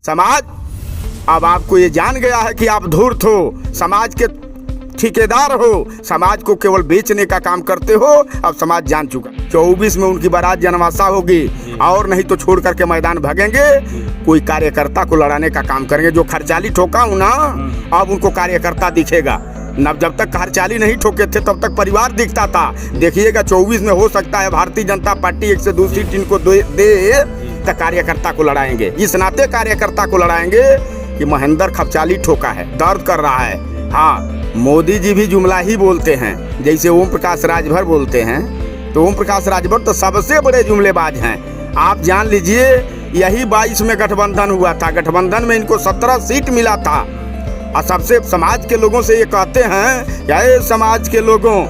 समाज अब आपको ये जान गया है कि आप धूर्त हो, समाज के ठेकेदार हो, समाज को केवल बेचने का काम करते हो। अब समाज जान चुका। 24 में उनकी बारात जनवासा होगी और नहीं तो छोड़ करके मैदान भागेंगे। कोई कार्यकर्ता को लड़ाने का काम करेंगे। जो खर्चाली ठोका हूं ना, अब उनको कार्यकर्ता दिखेगा। जब तक खर्चाली नहीं ठोके थे तब तक परिवार दिखता था। देखिएगा 24 में हो सकता है भारतीय जनता पार्टी एक से दूसरी टीम को दे तो कार्यकर्ता को लड़ाएंगे। इस नाते कार्यकर्ता को लड़ाएंगे कि महेंद्र खर्चाली ठोका है, दर्द कर रहा है। हाँ, मोदी जी भी जुमला ही बोलते हैं, जैसे ओम प्रकाश राजभर बोलते हैं। तो ओम प्रकाश राजभर तो सबसे बड़े जुमलेबाज हैं। आप जान लीजिए, यही 22 में गठबंधन हुआ था। गठबंधन में इनको 17 सीट मिला था। और सबसे समाज के लोगों से ये कहते हैं कि अरे समाज के लोगों,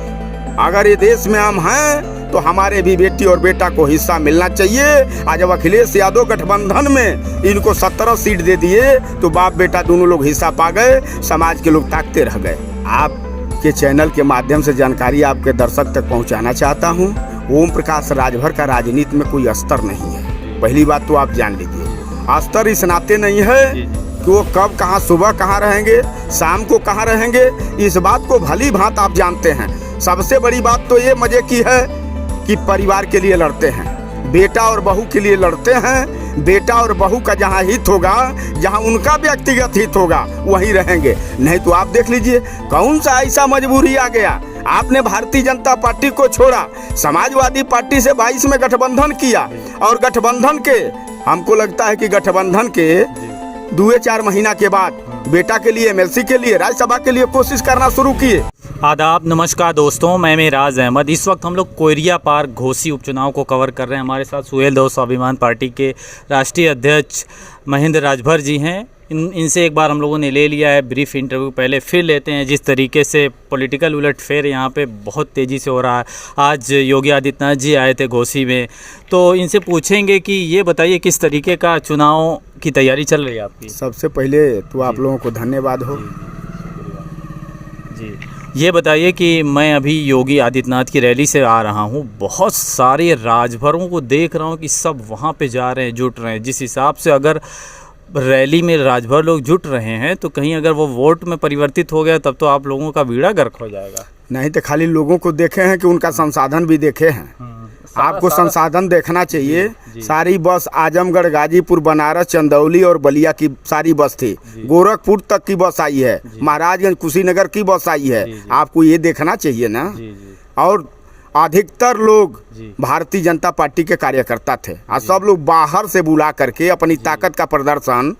अगर ये देश में हम हैं तो हमारे भी बेटी और बेटा को हिस्सा मिलना चाहिए। आज जब अखिलेश यादव गठबंधन में इनको 17 सीट दे दिए तो बाप बेटा दोनों लोग हिस्सा पा गए, समाज के लोग ताकते रह गए। आपके चैनल के माध्यम से जानकारी आपके दर्शक तक पहुंचाना चाहता हूं। ओम प्रकाश राजभर का राजनीति में कोई अस्तर नहीं है। पहली बात तो आप जान लीजिए। अस्तर इस नाते नहीं है कि वो कब कहाँ, सुबह कहाँ रहेंगे, शाम को कहाँ रहेंगे, इस बात को भली भांति आप जानते हैं। सबसे बड़ी बात तो ये मजे की है कि परिवार के लिए लड़ते हैं, बेटा और बहू के लिए लड़ते हैं। बेटा और बहू का जहाँ हित होगा, जहाँ उनका व्यक्तिगत हित होगा, वहीं रहेंगे। नहीं तो आप देख लीजिए कौन सा ऐसा मजबूरी आ गया, आपने भारतीय जनता पार्टी को छोड़ा, समाजवादी पार्टी से 22 में गठबंधन किया। और गठबंधन के, हमको लगता है कि गठबंधन के 2-4 महीना के बाद बेटा के लिए, एमएलसी के लिए, राज्यसभा के लिए कोशिश करना शुरू किए। आदाब, नमस्कार दोस्तों, मैं मेराज अहमद। इस वक्त हम लोग कोयरिया पार्क घोसी उपचुनाव को कवर कर रहे हैं। हमारे साथ सुहेल दोस्त स्वाभिमान पार्टी के राष्ट्रीय अध्यक्ष महेंद्र राजभर जी हैं। इनसे एक बार हम लोगों ने ले लिया है ब्रीफ इंटरव्यू, पहले फिर लेते हैं। जिस तरीके से पॉलिटिकल उलटफेर यहाँ पे बहुत तेज़ी से हो रहा है। आज योगी आदित्यनाथ जी आए थे घोसी में, तो इनसे पूछेंगे कि ये बताइए किस तरीके का चुनाव की तैयारी चल रही है आपकी। सबसे पहले तो आप लोगों को धन्यवाद हो जी। ये बताइए कि मैं अभी योगी आदित्यनाथ की रैली से आ रहा हूँ, बहुत सारे राजभरों को देख रहा हूँ कि सब वहाँ पे जा रहे हैं, जुट रहे हैं। जिस हिसाब से अगर रैली में राजभर लोग जुट रहे हैं तो कहीं अगर वो वोट में परिवर्तित हो गया तब तो आप लोगों का बीड़ा गर्क हो जाएगा। नहीं तो खाली लोगों को देखे हैं कि उनका संसाधन भी देखे हैं। आपको संसाधन देखना चाहिए। सारी बस आजमगढ़, गाजीपुर, बनारस, चंदौली और बलिया की सारी बस थी। गोरखपुर तक की बस आई है, महाराजगंज, कुशीनगर की बस आई है। आपको ये देखना चाहिए ना। और अधिकतर लोग भारतीय जनता पार्टी के कार्यकर्ता थे और सब लोग बाहर से बुला करके अपनी ताकत का प्रदर्शन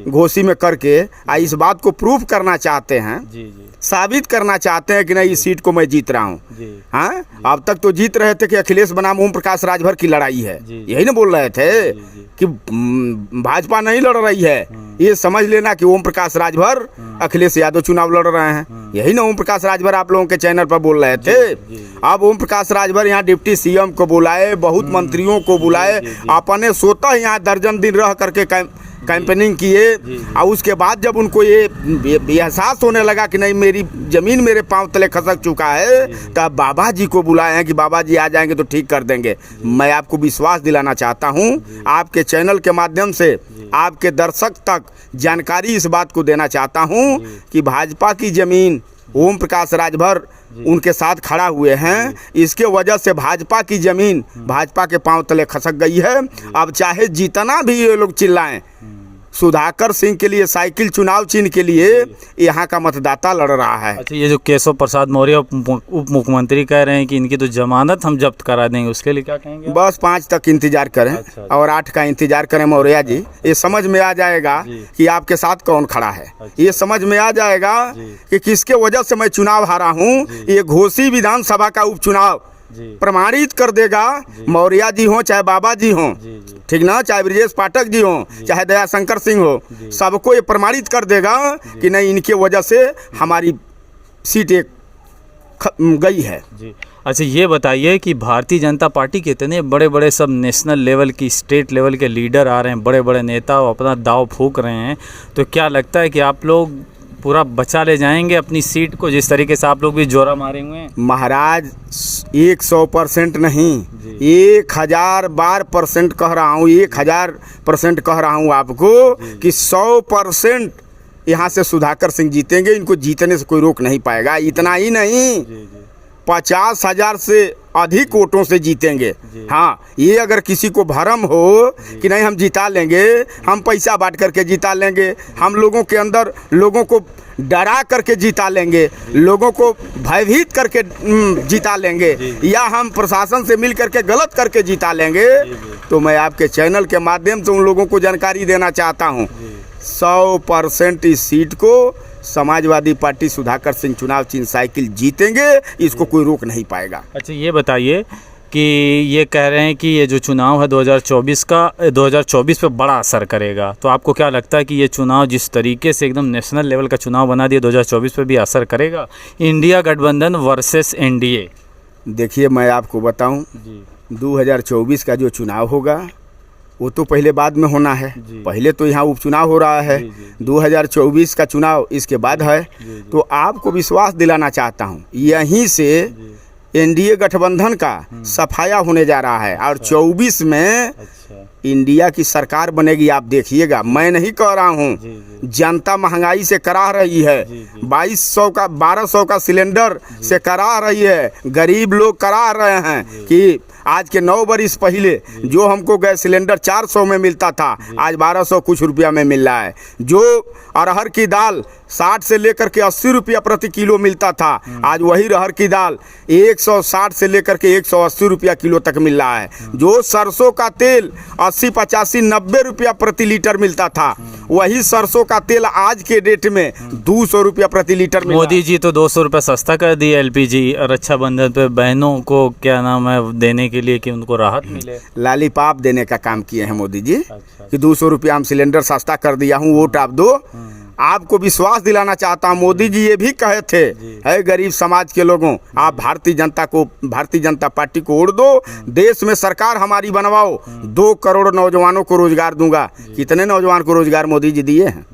घोसी में करके इस बात को प्रूफ करना चाहते हैं, साबित करना चाहते हैं कि नहीं, इस सीट को मैं जीत रहा हूँ। हाँ, अब तक तो जीत रहे थे कि अखिलेश बनाम ओम प्रकाश राजभर की लड़ाई है, यही ना बोल रहे थे कि भाजपा नहीं लड़ रही है। ये समझ लेना कि ओम प्रकाश राजभर, अखिलेश यादव चुनाव लड़ रहे हैं। यही ना ओम प्रकाश राजभर आप लोगों के चैनल पर बोल रहे थे। अब ओम प्रकाश राजभर यहाँ डिप्टी सीएम को बुलाए, बहुत मंत्रियों को बुलाए, अपने स्वतः यहाँ दर्जन दिन रह करके कैंपेनिंग किए। और उसके बाद जब उनको ये एहसास होने लगा कि नहीं, मेरी जमीन मेरे पांव तले खसक चुका है, तब बाबा जी को बुलाए हैं कि बाबा जी आ जाएंगे तो ठीक कर देंगे। मैं आपको विश्वास दिलाना चाहता हूं, आपके चैनल के माध्यम से आपके दर्शक तक जानकारी इस बात को देना चाहता हूं कि भाजपा की जमीन ओम प्रकाश राजभर उनके साथ खड़ा हुए हैं। इसके वजह से भाजपा की जमीन भाजपा के पांव तले खसक गई है। अब चाहे जितना भी ये लोग चिल्लाएं, सुधाकर सिंह के लिए साइकिल चुनाव चिन्ह के लिए यहाँ का मतदाता लड़ रहा है। अच्छा, ये जो केशव प्रसाद मौर्य उप मुख्यमंत्री कह रहे हैं कि इनकी तो जमानत हम जब्त करा देंगे, उसके लिए क्या कहेंगे? बस 5 तक इंतजार करें। अच्छा। और 8 का इंतजार करें मौर्य जी। ये समझ में आ जाएगा कि आपके साथ कौन खड़ा है। अच्छा। ये समझ में आ जाएगा कि किसके वजह से मैं चुनाव हारा हूँ। ये घोसी विधानसभा का उपचुनाव प्रमाणित कर देगा। मौर्य जी हो चाहे बाबा जी हो, ठीक ना, चाहे ब्रजेश पाठक जी हो, चाहे दयाशंकर सिंह हो, सबको ये प्रमाणित कर देगा कि नहीं, इनके वजह से हमारी सीट एक गई है। अच्छा, ये बताइए कि भारतीय जनता पार्टी के इतने बड़े बड़े सब नेशनल लेवल की, स्टेट लेवल के लीडर आ रहे हैं, बड़े बड़े नेता अपना दाव फूंक रहे हैं, तो क्या लगता है कि आप लोग पूरा बचा ले जाएंगे अपनी सीट को, जिस तरीके से आप लोग भी जोरा मारे हुए हैं? महाराज 100% नहीं, 1000% कह रहा हूँ, 1000% कह रहा हूँ आपको कि 100% यहाँ से सुधाकर सिंह जीतेंगे। इनको जीतने से कोई रोक नहीं पाएगा। इतना ही नहीं, 50,000 से अधिक वोटों से जीतेंगे। हाँ, ये अगर किसी को भरम हो कि नहीं हम जिता लेंगे, हम पैसा बांट करके जिता लेंगे, हम लोगों के अंदर लोगों को डरा करके जिता लेंगे, लोगों को भयभीत करके जिता लेंगे, या हम प्रशासन से मिल करके गलत करके जिता लेंगे, तो मैं आपके चैनल के माध्यम से उन लोगों को जानकारी देना चाहता हूँ, 100% इस सीट को समाजवादी पार्टी सुधाकर सिंह चुनाव चिन्ह साइकिल जीतेंगे। इसको कोई रोक नहीं पाएगा। अच्छा, ये बताइए कि ये कह रहे हैं कि ये जो चुनाव है 2024 का, 2024 पे बड़ा असर करेगा, तो आपको क्या लगता है कि ये चुनाव जिस तरीके से एकदम नेशनल लेवल का चुनाव बना दिया, 2024 पे भी असर करेगा? इंडिया गठबंधन वर्सेस एनडीए। देखिए, मैं आपको बताऊं, 2024 का जो चुनाव होगा वो तो पहले बाद में होना है। पहले तो यहाँ उपचुनाव हो रहा है, 2024 का चुनाव इसके बाद है। तो आपको विश्वास दिलाना चाहता हूँ, यहीं से एनडीए गठबंधन का सफाया होने जा रहा है और 24 में इंडिया की सरकार बनेगी। आप देखिएगा, मैं नहीं कह रहा हूँ, जनता महंगाई से करा रही है, 2200 का 1200 का सिलेंडर से करा रही है, गरीब लोग करा रहे हैं कि आज के 9 बरिस पहले जो हमको गैस सिलेंडर 400 में मिलता था, आज 1200 कुछ रुपया में मिल रहा है। जो अरहर की दाल 60 से लेकर के 80 रुपया प्रति किलो मिलता था, आज वही अरहर की दाल 160 से लेकर के 180 रुपया किलो तक मिल रहा है। जो सरसों का तेल 80, 85, 90 रुपया प्रति लीटर मिलता था, वही सरसों का तेल आज के डेट में 200 रुपया प्रति लीटर मिल रहा है। मोदी जी तो 200 रुपये सस्ता कर दिया एलपीजी और रक्षाबंधन पे बहनों को क्या नाम है देने के लिए कि उनको राहत मिले। लालीपाप देने का काम किए हैं मोदी जी। कि 200 रुपया हम सिलेंडर सस्ता कर दिया हूँ, वोट आप दो। आपको विश्वास दिलाना चाहता हूँ, मोदी जी ये भी कहे थे, है गरीब समाज के लोगों, आप भारतीय जनता पार्टी को वोट दो, देश में सरकार हमारी बनवाओ, 2 करोड़ नौजवानों को रोजगार दूंगा। कितने नौजवान को रोजगार मोदी जी दिए हैं?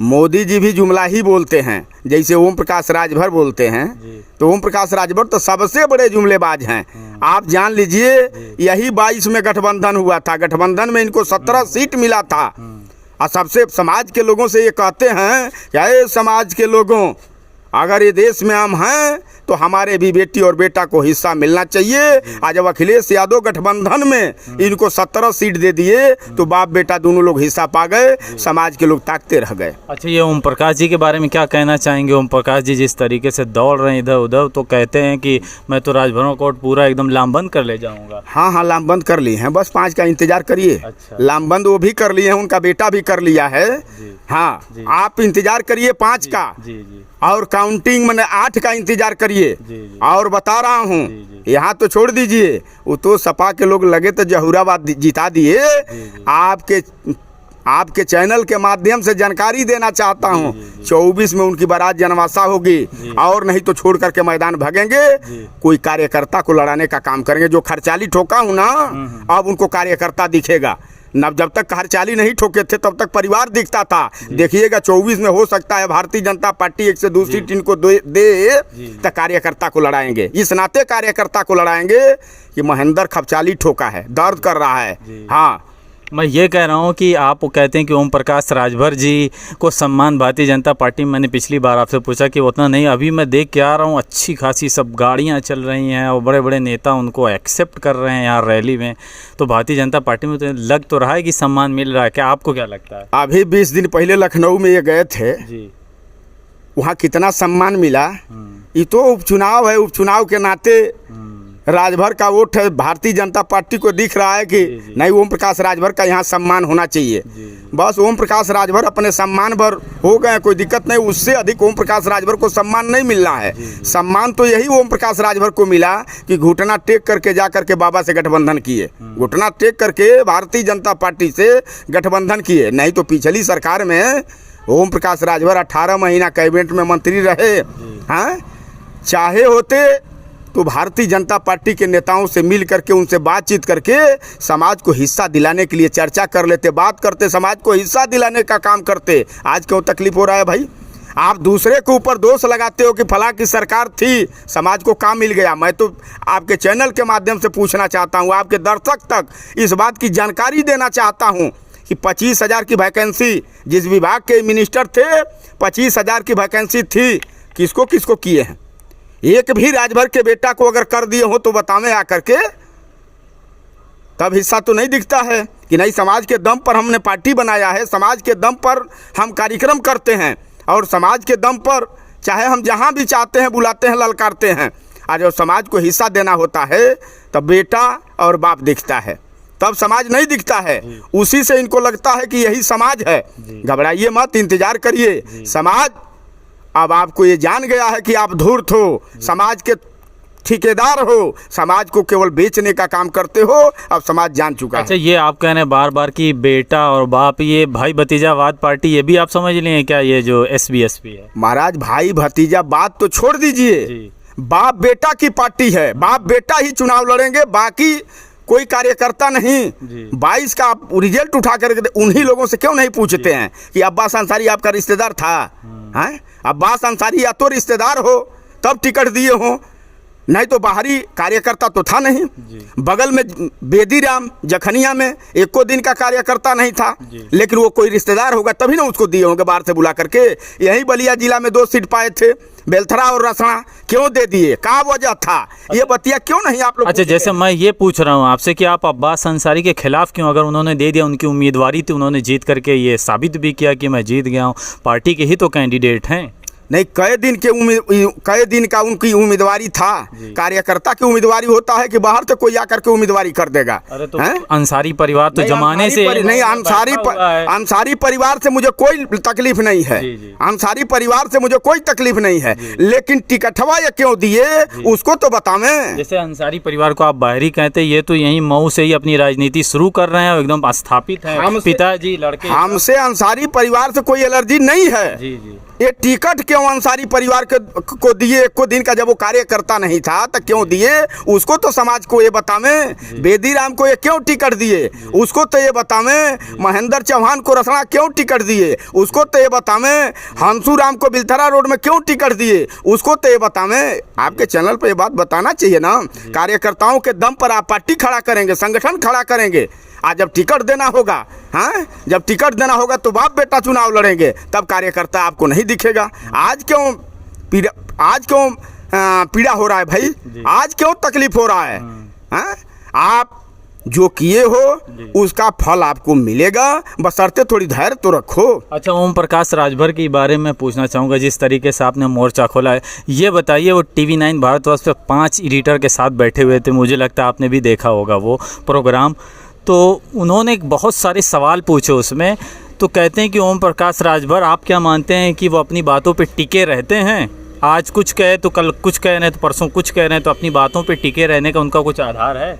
मोदी जी भी जुमला ही बोलते हैं, जैसे ओम प्रकाश राजभर बोलते हैं। तो ओम प्रकाश राजभर तो सबसे बड़े जुमलेबाज हैं। आप जान लीजिए, यही 22 में गठबंधन हुआ था, गठबंधन में इनको 17 सीट मिला था। और सबसे समाज के लोगों से ये कहते हैं कि अरे समाज के लोगों, अगर ये देश में हम हैं तो हमारे भी बेटी और बेटा को हिस्सा मिलना चाहिए। आज जब अखिलेश यादव गठबंधन में इनको 17 सीट दे दिए तो बाप बेटा दोनों लोग हिस्सा पा गए, समाज के लोग ताकते रह गए। अच्छा, ये ओम प्रकाश जी के बारे में क्या कहना चाहेंगे? ओम प्रकाश जी जिस तरीके से दौड़ रहे हैं इधर उधर, तो कहते हैं कि मैं तो राजभवन कोर्ट पूरा एकदम लामबंद कर ले जाऊंगा। हाँ, लामबंद कर लिए हैं, बस 5 का इंतजार करिए। अच्छा। लामबंद वो भी कर लिए हैं, उनका बेटा भी कर लिया है। हाँ, आप इंतजार करिए 5 का, और काउंटिंग मैंने 8 का इंतजार करिए। और बता रहा हूँ, यहाँ तो छोड़ दीजिए, वो तो सपा के लोग लगे तो जहूराबाद जिता दिए। आपके चैनल के माध्यम से जानकारी देना चाहता हूँ, 24 में उनकी बारात जनवासा होगी, और नहीं तो छोड़ करके मैदान भागेंगे। कोई कार्यकर्ता को लड़ाने का काम करेंगे। जो खर्चाली ठोका हूँ ना, अब उनको कार्यकर्ता दिखेगा। जब तक खर्चाली नहीं ठोके थे तब तक परिवार दिखता था। देखिएगा 24 में हो सकता है भारतीय जनता पार्टी 1 से 2 सीट इनको दे तो कार्यकर्ता को लड़ाएंगे। इस नाते कार्यकर्ता को लड़ाएंगे कि महेंद्र खपचाली ठोका है, दर्द कर रहा है। हाँ, मैं ये कह रहा हूँ कि आप कहते हैं कि ओम प्रकाश राजभर जी को सम्मान भारतीय जनता पार्टी में, मैंने पिछली बार आपसे पूछा कि उतना नहीं, अभी मैं देख के आ रहा हूँ अच्छी खासी सब गाड़ियाँ चल रही हैं और बड़े बड़े नेता उनको एक्सेप्ट कर रहे हैं यहाँ रैली में। तो भारतीय जनता पार्टी में तो लग तो रहा है कि सम्मान मिल रहा है, क्या आपको क्या लगता है? अभी 20 दिन पहले लखनऊ में ये गए थे जी, वहाँ कितना सम्मान मिला। ये तो उपचुनाव है, उपचुनाव के नाते राजभर का वोट है, भारतीय जनता पार्टी को दिख रहा है कि नहीं ओम प्रकाश राजभर का यहाँ सम्मान होना चाहिए। बस ओम प्रकाश राजभर अपने सम्मान भर हो गए, कोई दिक्कत नहीं। उससे अधिक ओम प्रकाश राजभर को सम्मान नहीं मिलना है। सम्मान तो यही ओम प्रकाश राजभर को मिला कि घुटना टेक करके जा करके बाबा से गठबंधन किए, घुटना टेक करके भारतीय जनता पार्टी से गठबंधन किए। नहीं तो पिछली सरकार में ओम प्रकाश राजभर 18 महीना कैबिनेट में मंत्री रहे। हाँ, चाहे होते तो भारतीय जनता पार्टी के नेताओं से मिल करके उनसे बातचीत करके समाज को हिस्सा दिलाने के लिए चर्चा कर लेते, बात करते, समाज को हिस्सा दिलाने का काम करते। आज क्यों तकलीफ हो रहा है भाई? आप दूसरे के ऊपर दोष लगाते हो कि फला की सरकार थी, समाज को काम मिल गया। मैं तो आपके चैनल के माध्यम से पूछना चाहता हूँ, आपके दर्शक तक इस बात की जानकारी देना चाहता हूँ कि 25,000 की वैकेंसी, जिस विभाग के मिनिस्टर थे 25,000 की वैकेंसी थी, किसको किसको किए हैं? एक भी राजभर के बेटा को अगर कर दिए हो तो बतावें आकर के। तब हिस्सा तो नहीं दिखता है कि नहीं, समाज के दम पर हमने पार्टी बनाया है, समाज के दम पर हम कार्यक्रम करते हैं और समाज के दम पर चाहे हम जहाँ भी चाहते हैं बुलाते हैं, ललकारते हैं। और जब समाज को हिस्सा देना होता है तब बेटा और बाप दिखता है, तब समाज नहीं दिखता है। उसी से इनको लगता है कि यही समाज है। घबराइए मत, इंतजार करिए। समाज अब आपको ये जान गया है कि आप धूर्त हो, समाज के ठेकेदार हो, समाज को केवल बेचने का काम करते हो। अब समाज जान चुका अच्छा, है। ये आप कह रहे हैं बार बार कि बेटा और बाप, ये भाई भतीजावाद पार्टी, ये भी आप समझ लिए क्या, ये जो SBSP है? महाराज भाई भतीजा बात तो छोड़ दीजिए, बाप बेटा की पार्टी है, बाप बेटा ही चुनाव लड़ेंगे, बाकी कोई कार्यकर्ता नहीं। 22 का आप रिजल्ट उठा कर उन्हीं लोगों से क्यों नहीं पूछते हैं कि अब्बास अंसारी आपका रिश्तेदार था? हैं, अब्बास अंसारी या तो रिश्तेदार हो तब टिकट दिए हो, नहीं तो बाहरी कार्यकर्ता तो था नहीं। बगल में बेदीराम जखनिया में एको दिन का कार्यकर्ता नहीं था, लेकिन वो कोई रिश्तेदार होगा तभी ना उसको दिए होंगे बाहर से बुला करके। यही बलिया जिला में 2 सीट पाए थे, बेलथरा और रसना, क्यों दे दिए? क्या वजह था? ये बतिया क्यों नहीं आप लोग? अच्छा, जैसे मैं ये पूछ रहा हूँ आपसे कि आप अब्बास अंसारी के खिलाफ क्यों, अगर उन्होंने दे दिया, उनकी उम्मीदवारी थी, उन्होंने जीत करके ये साबित भी किया कि मैं जीत गया हूँ, पार्टी के ही तो कैंडिडेट हैं। नहीं, कई दिन का उनकी उम्मीदवारी था। कार्यकर्ता की उम्मीदवारी होता है कि बाहर से कोई आकर के उम्मीदवारी कर देगा। अरे तो अंसारी परिवार तो जमाने से नहीं, अंसारी परिवार से मुझे कोई तकलीफ नहीं है। अंसारी परिवार से मुझे कोई तकलीफ नहीं है, लेकिन टिकटवा ये क्यों दिए उसको तो बतावें। जैसे अंसारी परिवार को आप बाहरी कहते, ये तो यही मऊ से ही अपनी राजनीति शुरू कर रहे हैं और एकदम स्थापित है, पिताजी लड़के। हमसे अंसारी परिवार से कोई एलर्जी नहीं है। ये टिकट क्यों अंसारी परिवार को दिए? एको दिन का जब वो कार्यकर्ता नहीं था तो क्यों दिए उसको तो समाज को ये बतावें। बेदीराम को ये क्यों टिकट दिए उसको तो ये बतावें। महेंद्र चौहान को रसना क्यों टिकट दिए उसको तो ये बतावें। हंसू राम को बिलथरा रोड में क्यों टिकट दिए उसको तो ये बतावें। आपके चैनल पर ये बात बताना चाहिए ना। कार्यकर्ताओं के दम पर आप पार्टी खड़ा करेंगे, संगठन खड़ा करेंगे। आज जब टिकट देना होगा, हाँ, जब टिकट देना होगा तो बाप बेटा चुनाव लड़ेंगे, तब कार्यकर्ता आपको नहीं दिखेगा। आज क्यों पीड़ा हो रहा है भाई? आज क्यों तकलीफ हो रहा है? हाँ, आप जो किए हो उसका फल आपको मिलेगा, बशर्ते थोड़ी धैर्य तो रखो। अच्छा, ओम प्रकाश राजभर के बारे में पूछना चाहूँगा, जिस तरीके से आपने मोर्चा खोला है, ये बताइए, वो TV9 भारतवर्ष पे 5 एडिटर के साथ बैठे हुए थे, मुझे लगता है आपने भी देखा होगा वो प्रोग्राम। तो उन्होंने बहुत सारे सवाल पूछे उसमें, तो कहते हैं कि ओम प्रकाश राजभर, आप क्या मानते हैं कि वो अपनी बातों पे टिके रहते हैं? आज कुछ कहे तो कल कुछ कह रहे हैं, तो परसों कुछ कह रहे हैं, तो अपनी बातों पे टिके रहने का उनका कुछ आधार है?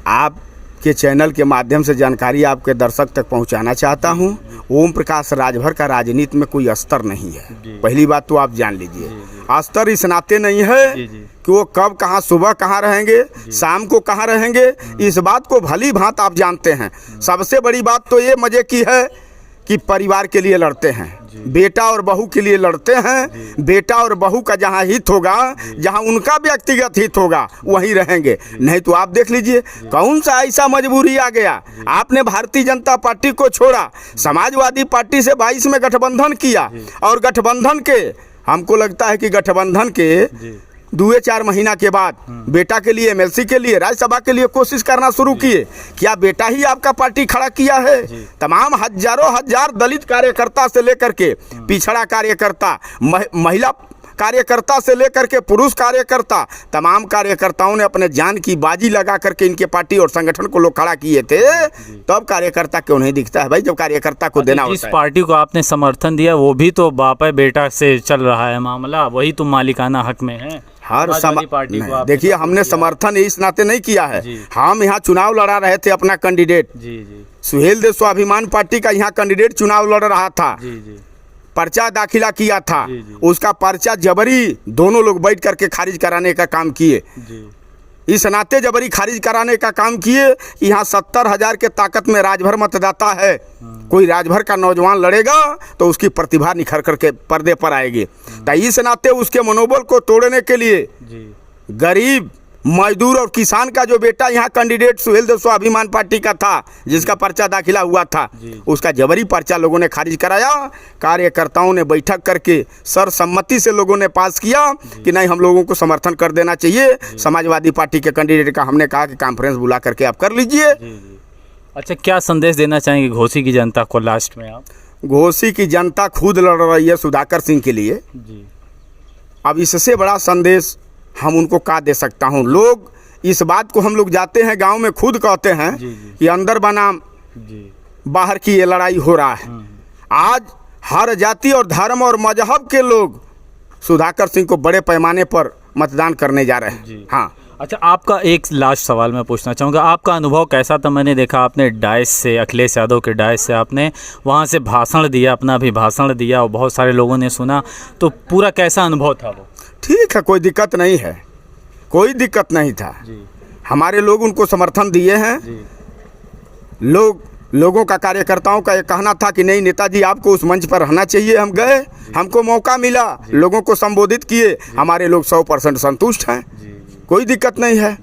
आपके चैनल के माध्यम से जानकारी आपके दर्शक तक पहुंचाना चाहता हूं। ओम प्रकाश राजभर का राजनीति में कोई अस्तर नहीं है, पहली बात तो आप जान लीजिए। अस्तर इस नाते नहीं है कि वो कब कहाँ, सुबह कहाँ रहेंगे, शाम को कहाँ रहेंगे, इस बात को भली भांत आप जानते हैं। सबसे बड़ी बात तो ये मजे की है कि परिवार के लिए लड़ते हैं, बेटा और बहू के लिए लड़ते हैं। बेटा और बहू का जहाँ हित होगा, जहाँ उनका व्यक्तिगत हित होगा, वहीं रहेंगे। नहीं तो आप देख लीजिए कौन सा ऐसा मजबूरी आ गया, आपने भारतीय जनता पार्टी को छोड़ा, समाजवादी पार्टी से 22 में गठबंधन किया, और गठबंधन के, हमको लगता है कि गठबंधन के 2-4 महीना के बाद बेटा के लिए, MLC के लिए, राज्यसभा के लिए कोशिश करना शुरू किए। क्या बेटा ही आपका पार्टी खड़ा किया है? तमाम हजारों हजार दलित कार्यकर्ता से लेकर के पिछड़ा कार्यकर्ता, महिला कार्यकर्ता से लेकर के पुरुष कार्यकर्ता, तमाम कार्यकर्ताओं ने अपने जान की बाजी लगा करके इनके पार्टी और संगठन को लोग खड़ा किए थे। तब कार्यकर्ता क्यों नहीं दिखता है भाई, जब कार्यकर्ता को देना होता है। जिस पार्टी को आपने समर्थन दिया वो भी तो बाप बेटा से चल रहा है मामला, वही तो मालिकाना हक में है। हर पार्टी को देखिए, हमने समर्थन इस नाते नहीं किया है। हम यहाँ चुनाव लड़ा रहे थे, अपना कैंडिडेट सुहेल देव स्वाभिमान पार्टी का यहाँ कैंडिडेट चुनाव लड़ रहा था, पर्चा दाखिला किया था, उसका पर्चा जबरी दोनों लोग बैठ करके खारिज कराने का काम किए। इस नाते जबरी खारिज कराने का काम किए। यहाँ 70,000 के ताकत में राजभर मतदाता है। कोई राजभर का नौजवान लड़ेगा तो उसकी प्रतिभा निखर करके पर्दे पर आएगी। तो इस नाते उसके मनोबल को तोड़ने के लिए गरीब मजदूर और किसान का जो बेटा यहाँ कैंडिडेट सुहेल देव स्वाभिमान पार्टी का था, जिसका पर्चा दाखिला हुआ था, उसका जबरी पर्चा लोगों ने खारिज कराया। कार्यकर्ताओं ने बैठक करके सर्वसम्मति से लोगों ने पास किया कि नहीं, हम लोगों को समर्थन कर देना चाहिए। समाजवादी पार्टी के कैंडिडेट का हमने कहा कि कॉन्फ्रेंस बुला करके आप कर लीजिए। अच्छा, क्या संदेश देना चाहेंगे घोसी की जनता को लास्ट में आप? घोसी की जनता खुद लड़ रही है सुधाकर सिंह के लिए। अब इससे बड़ा संदेश हम उनको का दे सकता हूँ। लोग इस बात को हम लोग जाते हैं गांव में खुद कहते हैं कि अंदर बनाम बाहर की ये लड़ाई हो रहा है। आज हर जाति और धर्म और मजहब के लोग सुधाकर सिंह को बड़े पैमाने पर मतदान करने जा रहे हैं। हाँ। अच्छा, आपका एक लास्ट सवाल मैं पूछना चाहूँगा, आपका अनुभव कैसा था? मैंने देखा आपने डाइस से, अखिलेश यादव के डाइस से आपने वहाँ से भाषण दिया, अपना भी भाषण दिया और बहुत सारे लोगों ने सुना, तो पूरा कैसा अनुभव था वो? ठीक है, कोई दिक्कत नहीं है, कोई दिक्कत नहीं था। हमारे लोग उनको समर्थन दिए हैं। लोगों का, कार्यकर्ताओं का ये कहना था कि नहीं नेताजी आपको उस मंच पर रहना चाहिए। हम गए, हमको मौका मिला, लोगों को संबोधित किए। हमारे लोग 100% संतुष्ट हैं, कोई दिक्कत नहीं है।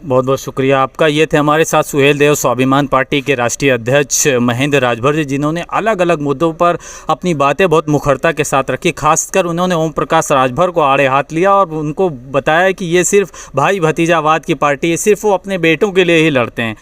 बहुत बहुत शुक्रिया आपका। ये थे हमारे साथ सुहेल देव स्वाभिमान पार्टी के राष्ट्रीय अध्यक्ष महेंद्र राजभर जी, जिन्होंने अलग अलग मुद्दों पर अपनी बातें बहुत मुखरता के साथ रखी। खासकर उन्होंने ओम प्रकाश राजभर को आड़े हाथ लिया और उनको बताया कि ये सिर्फ भाई भतीजावाद की पार्टी है, सिर्फ वो अपने बेटों के लिए ही लड़ते हैं।